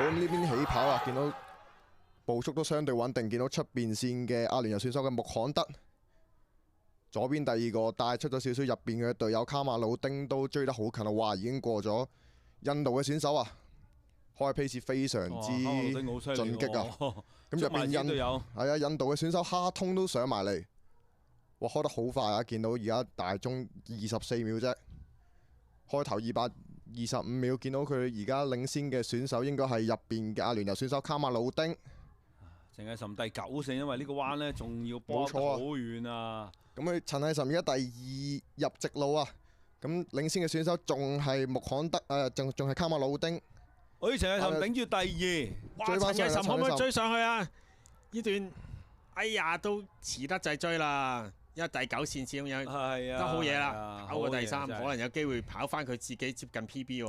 咁呢邊起跑啊，見到步速都相對穩定，見到出邊線嘅阿聯酋選手嘅穆罕德，左邊第二個帶出咗少少，入邊嘅隊友卡馬魯丁都追得好近啊！哇，已經過咗印度嘅選手啊，開 pace 非常之進擊啊！咁入邊印度嘅選手哈通都上埋嚟，哇，開得好快啊！見到而家大鐘24秒啫，開頭225秒，見到佢而家領先嘅選手應該係入邊嘅阿聯酋選手卡馬魯丁。陳毅岑第9勝，因為呢個彎呢仲要波好遠啊！咁佢陳毅岑而家第2入直路啊！咁領先嘅選手仲係穆罕德仲係卡馬魯丁。陳毅岑頂住第2，哇！陳毅岑可唔可以追上去啊？呢段哎呀都遲得滯追啦，因為第9線始終有得好嘢啦，跑過第3，可能有機會跑翻佢自己接近 PB 喎。